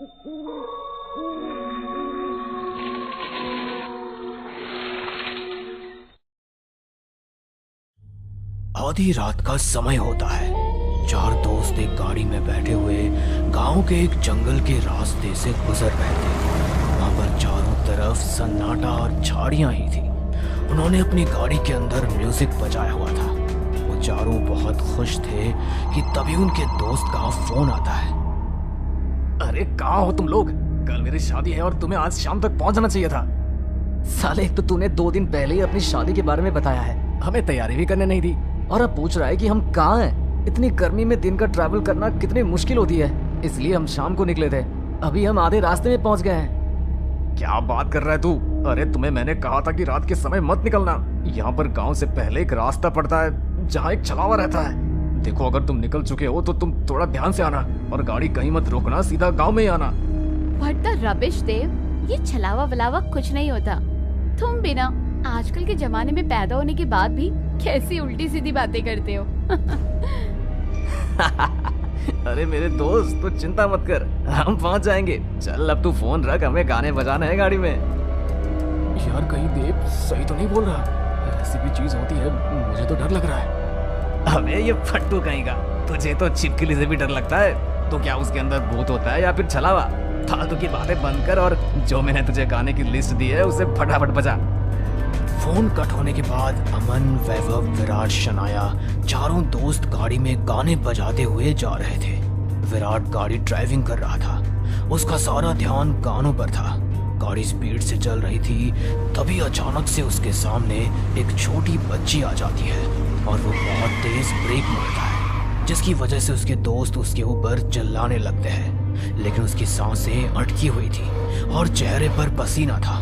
आधी रात का समय होता है। चार दोस्त एक गाड़ी में बैठे हुए गांव के एक जंगल के रास्ते से गुजर रहे थे। वहां पर चारों तरफ सन्नाटा और झाड़ियां ही थी। उन्होंने अपनी गाड़ी के अंदर म्यूजिक बजाया हुआ था। वो चारों बहुत खुश थे कि तभी उनके दोस्त का फोन आता है। अरे कहाँ हो तुम लोग? कल मेरी शादी है और तुम्हें आज शाम तक पहुंच जाना चाहिए था। साले, एक तो तूने 2 दिन पहले ही अपनी शादी के बारे में बताया है, हमें तैयारी भी करने नहीं दी, और अब पूछ रहा है कि हम कहाँ हैं। इतनी गर्मी में दिन का ट्रैवल करना कितनी मुश्किल होती है, इसलिए हम शाम को निकले थे। अभी हम आधे रास्ते में पहुंच गए हैं। क्या बात कर रहा है तू? अरे तुम्हें मैंने कहा था कि रात के समय मत निकलना। यहाँ पर गांव से पहले एक रास्ता पड़ता है जहाँ एक छलावा रहता है। देखो, अगर तुम निकल चुके हो तो तुम थोड़ा ध्यान से आना और गाड़ी कहीं मत रोकना, सीधा गांव में ही आना। व्हाट द रबिश देव, ये छलावा वलावा कुछ नहीं होता। तुम भी ना आजकल के जमाने में पैदा होने के बाद भी कैसी उल्टी सीधी बातें करते हो। अरे मेरे दोस्त, तो चिंता मत कर, हम पहुंच जाएंगे। चल अब तू फोन रख, हमें गाने बजाना है गाड़ी में। यार कहीं देव सही तो नहीं बोल रहा? ऐसी भी चीज होती है, मुझे तो डर लग रहा है। अबे ये फट्टू कहीं का, तुझे तो छिपकली से भी डर लगता है। तो क्या उसके अंदर भूत होता है या फिर छलावा? फालतू की बातें बंद कर और जो मैंने तुझे गाने की लिस्ट दी है उसे फटाफट बजा। फोन कट होने के बाद अमन, वैभव, विराट, शनाया चारों दोस्त गाड़ी में गाने बजाते हुए जा रहे थे। विराट गाड़ी ड्राइविंग कर रहा था। उसका सारा ध्यान गानों पर था। गाड़ी स्पीड से चल रही थी, तभी अचानक से उसके सामने एक छोटी बच्ची आ जाती है और वो बहुत तेज ब्रेक मारता है, जिसकी वजह से उसके दोस्त उसके ऊपर चिल्लाने लगते हैं। लेकिन उसकी सांसें अटकी हुई थी और चेहरे पर पसीना था।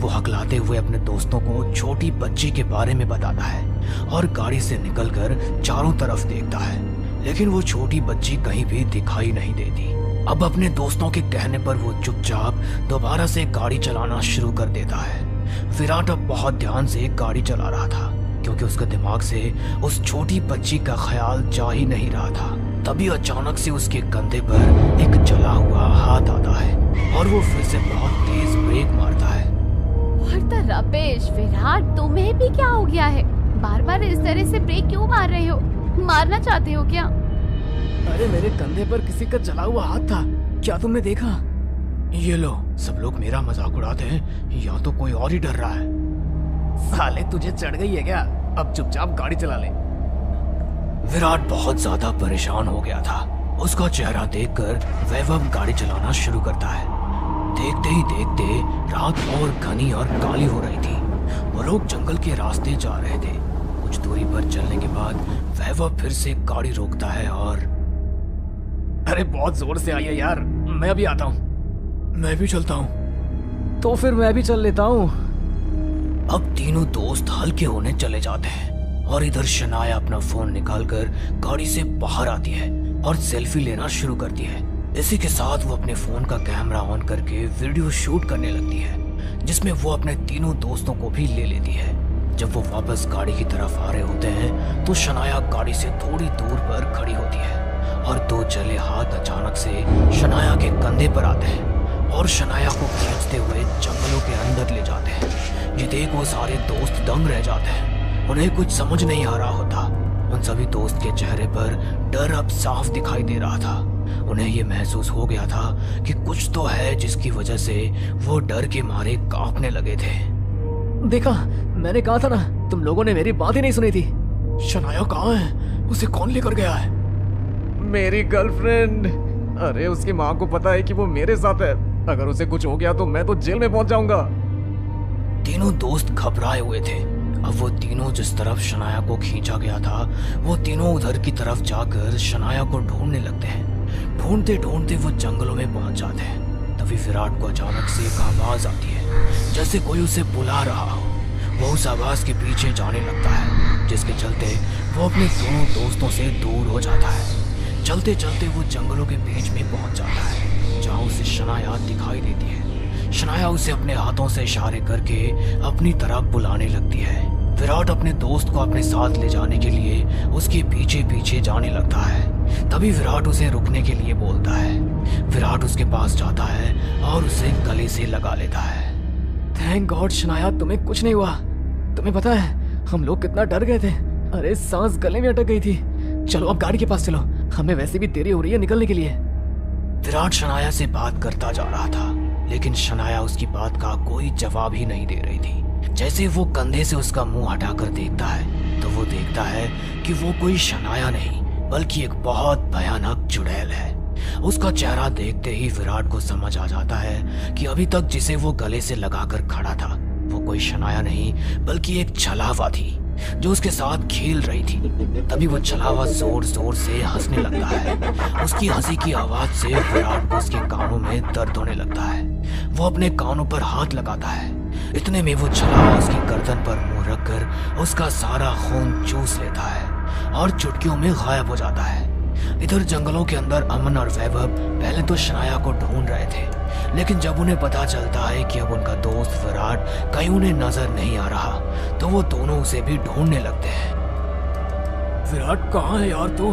वो हकलाते हुए अपने दोस्तों को छोटी बच्ची के बारे में बताता है और गाड़ी से निकलकर चारों तरफ देखता है, लेकिन वो छोटी बच्ची कहीं भी दिखाई नहीं देती। अब अपने दोस्तों के कहने पर वो चुपचाप दोबारा से गाड़ी चलाना शुरू कर देता है। विराट अब बहुत ध्यान से गाड़ी चला रहा था, क्योंकि उसके दिमाग से उस छोटी बच्ची का ख्याल जा ही नहीं रहा था। तभी अचानक से उसके कंधे पर एक जला हुआ हाथ आता है और वो फिर से बहुत तेज ब्रेक मारता है। व्हाट द रबिश विराट, तुम्हें भी क्या हो गया है? बार बार इस तरह से ब्रेक क्यों मार रहे हो? मारना चाहते हो क्या? अरे मेरे कंधे पर किसी का जला हुआ हाथ था, क्या तुमने देखा? ये लो, सब लोग मेरा मजाक उड़ाते हैं या तो कोई और ही डर रहा है। साले तुझे चढ़ गई है क्या? अब चुपचाप गाड़ी चला ले। विराट बहुत ज्यादा परेशान हो गया था। उसका चेहरा देखकर वैभव गाड़ी चलाना शुरू करता है। देखते ही देखते रात और घनी और काली हो रही थी। वो लोग जंगल के रास्ते जा रहे थे। कुछ दूरी पर चलने के बाद वैभव फिर से गाड़ी रोकता है और अरे बहुत जोर से आई है यार, मैं अभी आता हूँ। मैं भी चलता हूँ। तो फिर मैं भी चल लेता हूँ। अब तीनों दोस्त हल्के होने चले जाते हैं और इधर शनाया अपना फोन निकालकर गाड़ी से बाहर आती है और सेल्फी लेना शुरू करती है। इसी के साथ वो अपने फोन का कैमरा ऑन करके वीडियो शूट करने लगती है, जिसमें वो अपने तीनों दोस्तों को भी ले लेती है। जब वो वापस गाड़ी की तरफ आ रहे होते हैं तो शनाया गाड़ी से थोड़ी दूर पर खड़ी होती है और 2 जले हाथ अचानक से शनाया के कंधे पर आते हैं और शनाया को खींचते हुए जंगलों के अंदर ले जाते हैं। ये देख वो सारे दोस्त दंग रह जाते हैं। उन्हें कुछ समझ नहीं आ रहा होता। उन सभी दोस्त के चेहरे पर डर अब साफ दिखाई दे रहा था। उन्हें ये महसूस हो गया था कि कुछ तो है जिसकी वजह से वो डर के मारे कांपने लगे थे। देखा, मैंने कहा था ना, तुम लोगों ने मेरी बात ही नहीं सुनी थी। शनाया कहाँ है? उसे कौन लेकर गया है? मेरी गर्लफ्रेंड। अरे उसकी माँ को पता है कि वो मेरे साथ है। अगर उसे कुछ हो गया तो मैं तो जेल में पहुंच जाऊंगा। तीनों दोस्त घबराए हुए थे। अब वो तीनों जिस तरफ शनाया को खींचा गया था, वो तीनों उधर की तरफ जाकर शनाया को ढूंढने लगते हैं। ढूंढते ढूंढते वो जंगलों में पहुंच जाते हैं। तभी विराट को अचानक से एक आवाज आती है, जैसे कोई उसे बुला रहा हो। वो उस आवाज के पीछे जाने लगता है, जिसके चलते वो अपने दोनों दोस्तों से दूर हो जाता है। चलते चलते वो जंगलों के बीच में पहुंच जाता है, जहाँ उसे शनाया दिखाई देती है। शनाया उसे अपने हाथों से इशारे करके अपनी तरफ बुलाने लगती है। विराट अपने दोस्त को अपने साथ ले जाने के लिए उसके पीछे पीछे जाने लगता है। तभी विराट उसे रुकने के लिए बोलता है। विराट उसके पास जाता है और उसे गले से लगा लेता है। थैंक गॉड शनाया, तुम्हें कुछ नहीं हुआ। तुम्हें पता है हम लोग कितना डर गए थे। अरे सांस गले में अटक गई थी। चलो अब गाड़ी के पास चलो, हमें वैसे भी देरी हो रही है निकलने के लिए। विराट शनाया से बात करता जा रहा था, लेकिन शनाया उसकी बात का कोई जवाब ही नहीं दे रही थी। जैसे वो कंधे से उसका मुंह हटाकर देखता है तो वो देखता है कि वो कोई शनाया नहीं बल्कि एक बहुत भयानक चुड़ैल है। उसका चेहरा देखते ही विराट को समझ आ जाता है कि अभी तक जिसे वो गले से लगाकर खड़ा था वो कोई शनाया नहीं बल्कि एक छलावा थी जो उसके साथ खेल रही थी। तभी वो छलावा जोर जोर से हंसने लगता है। उसकी हंसी की आवाज से विराट को उसके कानों में दर्द होने लगता है। वो अपने कानों पर हाथ लगाता है। इतने में वो छलावा उसकी गर्दन पर मुंह रखकर उसका सारा खून चूस लेता है और चुटकियों में गायब हो जाता है। इधर जंगलों के अंदर अमन और वैभव पहले तो शनाया को ढूंढ रहे थे, लेकिन जब उन्हें पता चलता है कि अब उनका दोस्त विराट कहीं उन्हें नजर नहीं आ रहा तो वो दोनों उसे भी ढूंढने लगते हैं। विराट कहाँ है यार तू?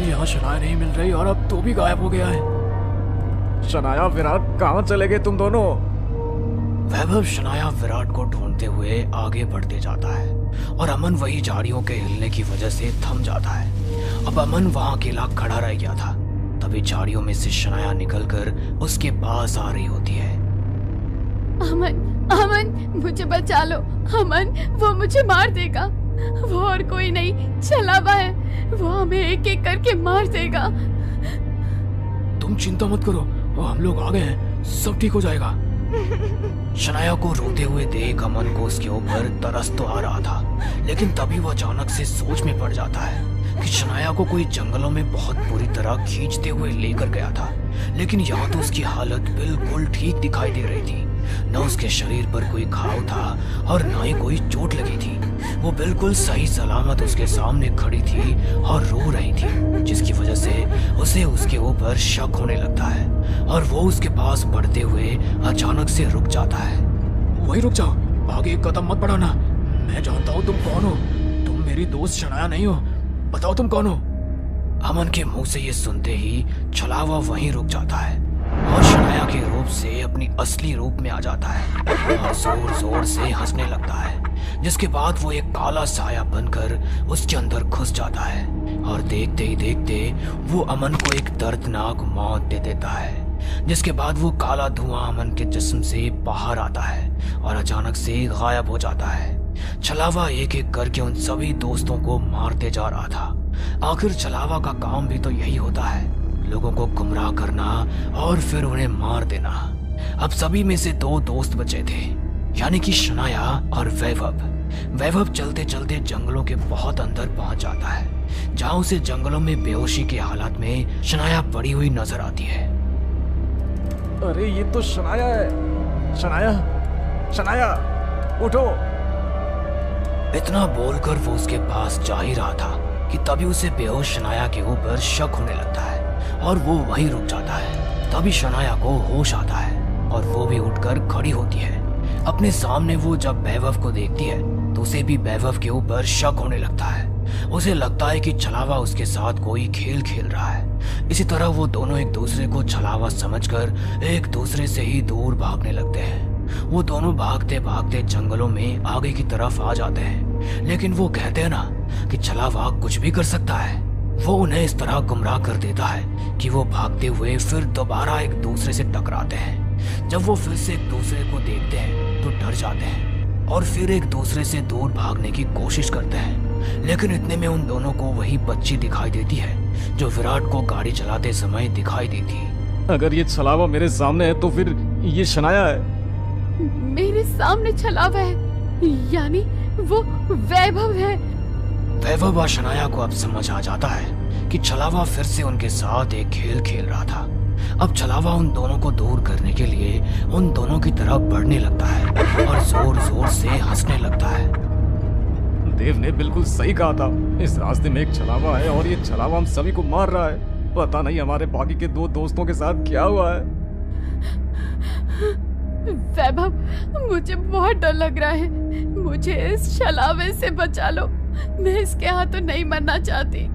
यहाँ शनाया नहीं मिल रही और अब तू भी गायब हो गया है। शनाया विराट कहाँ चले गए तुम दोनों? वैभव शनाया विराट को ढूंढते हुए आगे बढ़ते जाता है और अमन वही झाड़ियों के हिलने की वजह से थम जाता है। अब अमन वहां अकेला खड़ा रह गया था। तभी झाड़ियों में से शनाया निकलकर उसके पास आ रही होती है। अमन, अमन मुझे बचा लो। अमन, वो मुझे मार देगा। वो और कोई नहीं, छलावा है। वो हमें एक एक करके मार देगा। तुम चिंता मत करो, हम लोग आ गए हैं, सब ठीक हो जाएगा। शनाया को रोते हुए देख अमन को उसके ऊपर तरस तो आ रहा था, लेकिन तभी वो अचानक से सोच में पड़ जाता है कि शनाया को कोई जंगलों में बहुत बुरी तरह खींचते हुए लेकर गया था, लेकिन यहाँ तो उसकी हालत बिल्कुल ठीक दिखाई दे रही थी। न उसके शरीर पर कोई घाव था और न ही कोई चोट लगी थी। वो बिल्कुल सही सलामत उसके सामने खड़ी थी और रो रही थी, जिसकी वजह से उसे उसके ऊपर शक होने लगता है और वो उसके पास बढ़ते हुए अचानक से रुक जाता है। वही रुक जाओ, आगे एक कदम मत बढ़ाना। मैं जानता हूँ तुम कौन हो। तुम मेरी दोस्त शनाया नहीं हो। बताओ तुम कौन हो? अमन के मुंह से ये सुनते ही छलावा वहीं रुक जाता है और शनाया के रूप से अपनी असली रूप में आ जाता है और जोर जोर से हंसने लगता है, जिसके बाद वो एक काला साया बनकर उसके अंदर घुस जाता है और देखते ही देखते वो अमन को एक दर्दनाक मौत दे देता है, जिसके बाद वो काला धुआं अमन के जिस्म से बाहर आता है और अचानक से गायब हो जाता है। छलावा एक एक करके उन सभी दोस्तों को मारते जा रहा था। आखिर छलावा का काम भी तो यही होता है, लोगों को गुमराह करना और फिर उन्हें मार देना। अब सभी में से दो दोस्त बचे थे, यानी कि शनाया और वैभव। वैभव चलते चलते जंगलों के बहुत अंदर पहुंच जाता है, जहां उसे जंगलों में बेहोशी के हालात में शनाया पड़ी हुई नजर आती है। अरे ये तो शनाया है। शनाया, शनाया उठो। इतना बोलकर वो उसके पास जा ही रहा था कि तभी उसे बेहोश शनाया के ऊपर शक होने लगता है और वो वहीं रुक जाता है। तभी शनाया को होश आता है और वो भी उठकर खड़ी होती है। अपने सामने वो जब वैभव को देखती है तो उसे भी वैभव के ऊपर शक होने लगता है। उसे लगता है कि छलावा उसके साथ कोई खेल खेल रहा है। इसी तरह वो दोनों एक दूसरे को छलावा समझकर एक दूसरे से ही दूर भागने लगते हैं। वो दोनों भागते भागते जंगलों में आगे की तरफ आ जाते हैं, लेकिन वो कहते हैं ना कि छलावा कुछ भी कर सकता है। वो उन्हें इस तरह गुमराह कर देता है कि वो भागते हुए फिर दोबारा एक दूसरे से टकराते हैं। जब वो फिर से एक दूसरे को देखते हैं तो डर जाते हैं और फिर एक दूसरे से दूर भागने की कोशिश करते हैं, लेकिन इतने में उन दोनों को वही बच्ची दिखाई देती है जो विराट को गाड़ी चलाते समय दिखाई दी थी। अगर ये छलावा मेरे सामने है तो फिर ये शनाया है। मेरे सामने छलावा है, यानी वो वैभव है। वैभव और शनाया को अब समझ आ जाता है कि छलावा फिर से उनके साथ एक खेल खेल रहा था। अब छलावा उन दोनों को दूर करने के लिए उन दोनों की तरफ बढ़ने लगता है और जोर जोर से हंसने लगता है। देव ने बिल्कुल सही कहा था, इस रास्ते में एक छलावा है और ये छलावा हम सभी को मार रहा है। पता नहीं हमारे बाकी के दो दोस्तों के साथ क्या हुआ है। वैभव, मुझे बहुत डर लग रहा है। मुझे इस छलावे से बचा लो। मैं इसके हाथों नहीं मरना चाहती।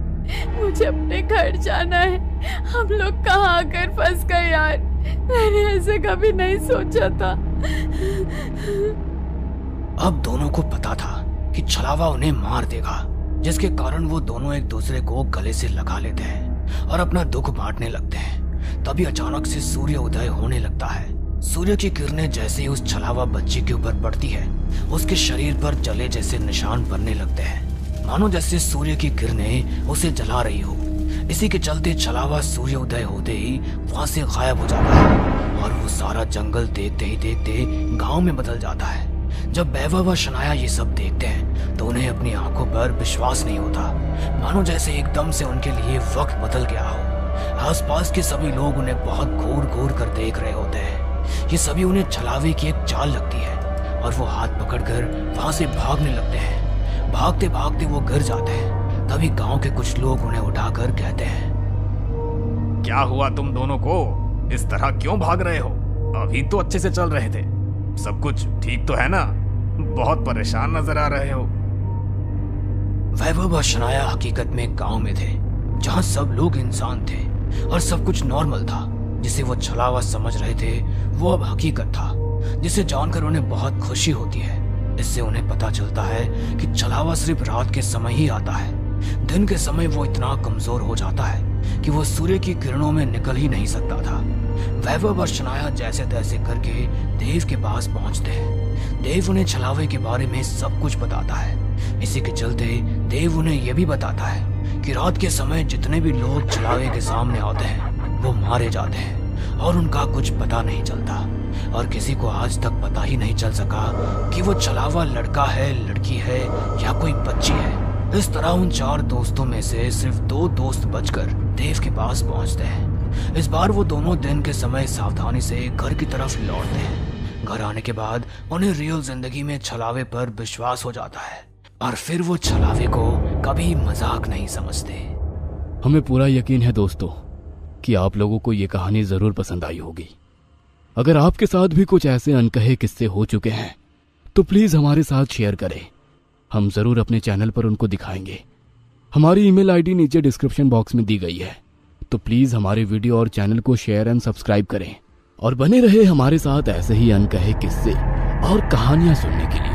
मुझे अपने घर जाना है। हम लोग कहाँ आकर फंस गए यार। मैंने ऐसे कभी नहीं सोचा था। अब दोनों को पता था कि छलावा उन्हें मार देगा, जिसके कारण वो दोनों एक दूसरे को गले से लगा लेते हैं और अपना दुख बांटने लगते हैं। तभी अचानक से सूर्य उदय होने लगता है। सूर्य की किरणें जैसे ही उस छलावा बच्ची के ऊपर पड़ती है, उसके शरीर पर जले जैसे निशान बनने लगते हैं, मानो जैसे सूर्य की किरणें उसे जला रही हो। इसी के चलते छलावा सूर्य उदय होते ही वहां से गायब हो जाता है और वो सारा जंगल देखते ही देखते गांव में बदल जाता है। जब वैभव और शनाया ये सब देखते हैं तो उन्हें अपनी आंखों पर विश्वास नहीं होता, मानो जैसे एकदम से उनके लिए वक्त बदल गया हो। आसपास के सभी लोग उन्हें बहुत घूर घूर कर देख रहे होते हैं। ये सभी उन्हें छलावे की एक चाल लगती है और वो हाथ पकड़कर वहां से भागने लगते हैं। भागते भागते वो गिर जाते हैं। तभी गांव के कुछ लोग उन्हें उठाकर कहते हैं, क्या हुआ तुम दोनों को? इस तरह क्यों भाग रहे हो? अभी तो अच्छे से चल रहे थे, सब कुछ ठीक तो है ना? बहुत परेशान नजर आ रहे हो। वैभव और शनाया हकीकत में गांव में थे, जहां सब लोग इंसान थे और सब कुछ नॉर्मल था। जिसे वो छलावा समझ रहे थे वो अब हकीकत था, जिसे जानकर उन्हें बहुत खुशी होती है। इससे उन्हें पता चलता है कि छलावा सिर्फ रात के समय ही आता है। दिन के समय वो इतना कमजोर हो जाता है कि वो सूर्य की किरणों में निकल ही नहीं सकता था। वैभव और शनाया जैसे तैसे करके देव के पास पहुंचते हैं। देव उन्हें छलावे के बारे में सब कुछ बताता है। इसी के चलते देव उन्हें यह भी बताता है कि रात के समय जितने भी लोग छलावे के सामने आते हैं वो मारे जाते हैं और उनका कुछ पता नहीं चलता और किसी को आज तक पता ही नहीं चल सका कि वो छलावा लड़का है, लड़की है या कोई बच्ची है। इस तरह उन 4 दोस्तों में से सिर्फ 2 दोस्त बचकर देव के पास पहुंचते हैं। इस बार वो दोनों दिन के समय सावधानी से घर की तरफ लौटते हैं। घर आने के बाद उन्हें रियल जिंदगी में छलावे पर विश्वास हो जाता है और फिर वो छलावे को कभी मजाक नहीं समझते। हमें पूरा यकीन है दोस्तों कि आप लोगों को ये कहानी जरूर पसंद आई होगी। अगर आपके साथ भी कुछ ऐसे अनकहे किस्से हो चुके हैं तो प्लीज हमारे साथ शेयर करें, हम जरूर अपने चैनल पर उनको दिखाएंगे। हमारी ईमेल आईडी नीचे डिस्क्रिप्शन बॉक्स में दी गई है, तो प्लीज हमारे वीडियो और चैनल को शेयर एंड सब्सक्राइब करें और बने रहे हमारे साथ ऐसे ही अनकहे किस्से और कहानियां सुनने के लिए।